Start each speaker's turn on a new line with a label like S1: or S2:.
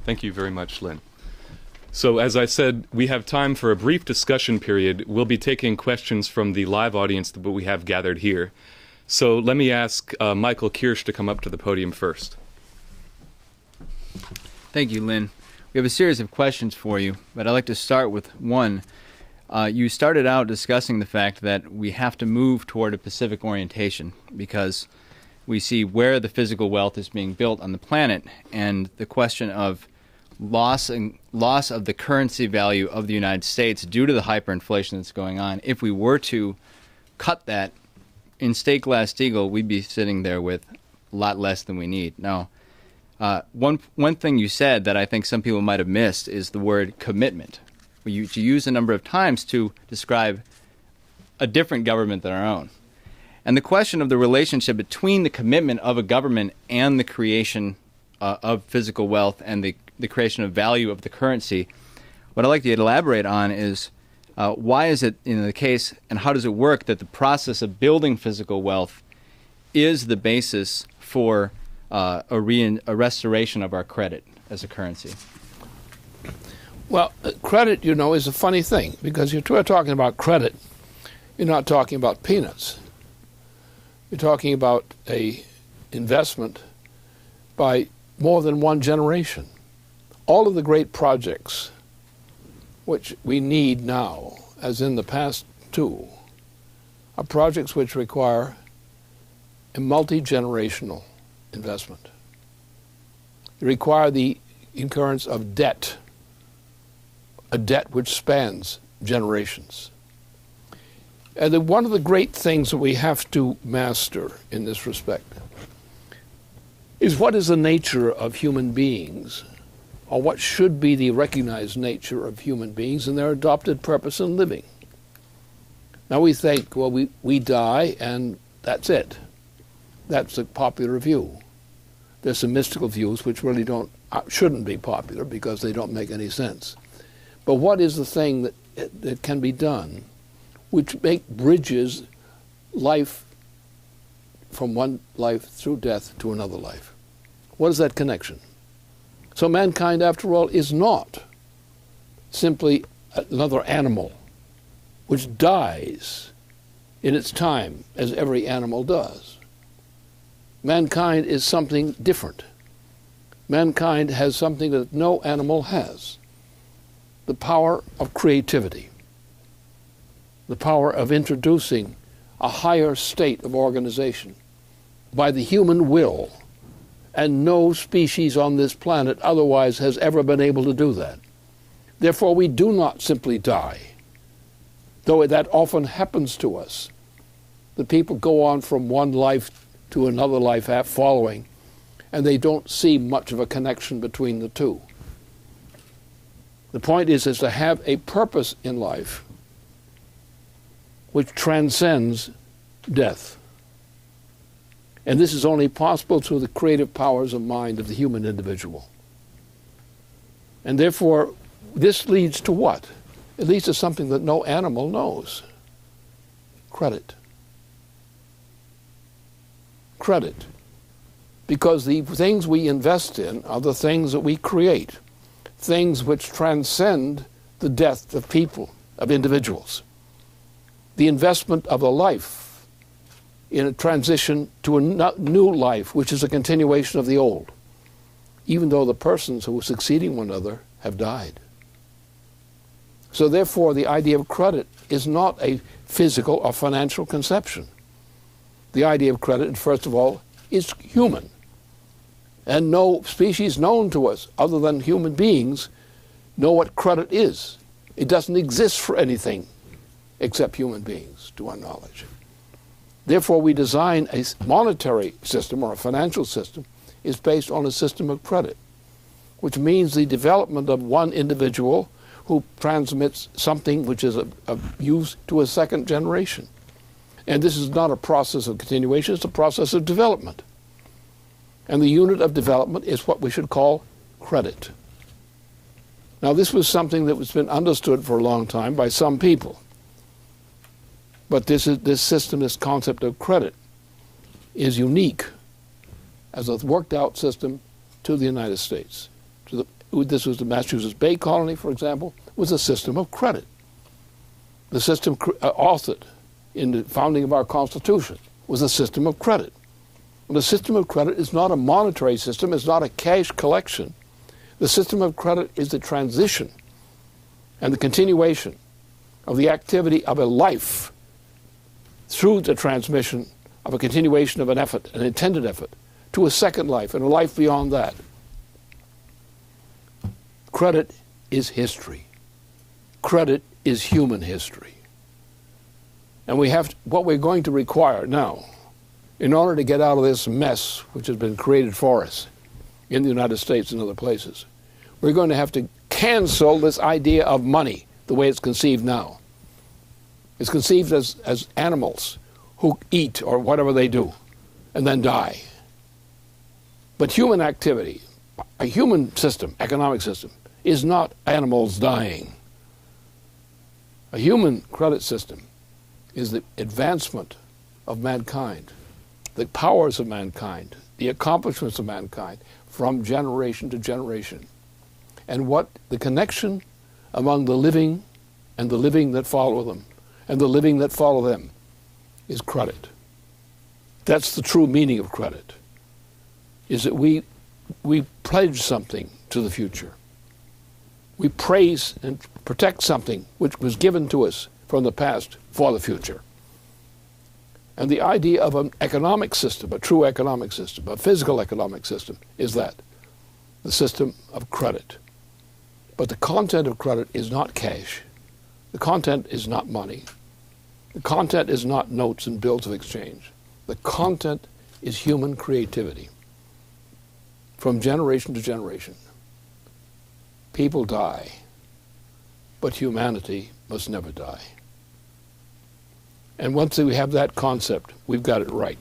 S1: Thank you very much, Lynn. So as I said, we have time for a brief discussion period. We'll be taking questions from the live audience that we have gathered here. So let me ask Michael Kirsch to come up to the podium first.
S2: Thank you, Lynn. We have a series of questions for you, but I'd like to start with one. You started out discussing the fact that we have to move toward a Pacific orientation because we see where the physical wealth is being built on the planet, and the question of loss of the currency value of the United States due to the hyperinflation that's going on. If we were to cut that instate Glass-Steagall, we'd be sitting there with a lot less than we need. Now, one thing you said that I think some people might have missed is the word commitment. You use a number of times to describe a different government than our own. And the question of the relationship between the commitment of a government and the creation of physical wealth and the creation of value of the currency, what I'd like you to elaborate on is why is it in the case and how does it work that the process of building physical wealth is the basis for a restoration of our credit as a currency?
S3: Well, credit, you know, is a funny thing because you're talking about credit. You're not talking about peanuts. You're talking about a investment by more than one generation. All of the great projects which we need now, as in the past too, are projects which require a multi-generational investment. They require the incurrence of debt, a debt which spans generations. And one of the great things that we have to master in this respect is what is the nature of human beings, or what should be the recognized nature of human beings and their adopted purpose in living. Now we think, well, we die and that's it. That's the popular view. There's some mystical views which really shouldn't be popular because they don't make any sense. But what is the thing that can be done which bridges life from one life through death to another life? What is that connection? So mankind, after all, is not simply another animal which dies in its time, as every animal does. Mankind is something different. Mankind has something that no animal has: the power of creativity, the power of introducing a higher state of organization by the human will, and no species on this planet otherwise has ever been able to do that. Therefore, we do not simply die, though that often happens to us. The people go on from one life to another life following, and they don't see much of a connection between the two. The point is to have a purpose in life which transcends death. And this is only possible through the creative powers of mind of the human individual. And therefore, this leads to what? It leads to something that no animal knows: credit. Credit. Because the things we invest in are the things that we create, things which transcend the death of people, of individuals. The investment of a life in a transition to a new life, which is a continuation of the old, even though the persons who are succeeding one another have died. So therefore, the idea of credit is not a physical or financial conception. The idea of credit, first of all, is human. And no species known to us, other than human beings, know what credit is. It doesn't exist for anything except human beings, to our knowledge. Therefore, we design a monetary system, or a financial system, is based on a system of credit, which means the development of one individual who transmits something which is of use to a second generation. And this is not a process of continuation, it's a process of development. And the unit of development is what we should call credit. Now, this was something that has been understood for a long time by some people. But this system, this concept of credit, is unique as a worked out system to the United States, this was the Massachusetts Bay Colony, for example, was a system of credit. The system authored in the founding of our Constitution was a system of credit. And the system of credit is not a monetary system, it's not a cash collection. The system of credit is the transition and the continuation of the activity of a life through the transmission of a continuation of an effort, an intended effort, to a second life and a life beyond that. Credit is history. Credit is human history. And what we're going to require now, in order to get out of this mess which has been created for us in the United States and other places, we're going to have to cancel this idea of money the way it's conceived now. It's conceived as animals who eat or whatever they do and then die. But human activity, a human system, economic system, is not animals dying. A human credit system is the advancement of mankind, the powers of mankind, the accomplishments of mankind from generation to generation. And what the connection among the living and the living that follow them and the living that follow them is credit. That's the true meaning of credit, is that we pledge something to the future. We praise and protect something which was given to us from the past for the future. And the idea of an economic system, a true economic system, a physical economic system, is that, the system of credit. But the content of credit is not cash. The content is not money. The content is not notes and bills of exchange. The content is human creativity. From generation to generation, people die, but humanity must never die. And once we have that concept, we've got it right.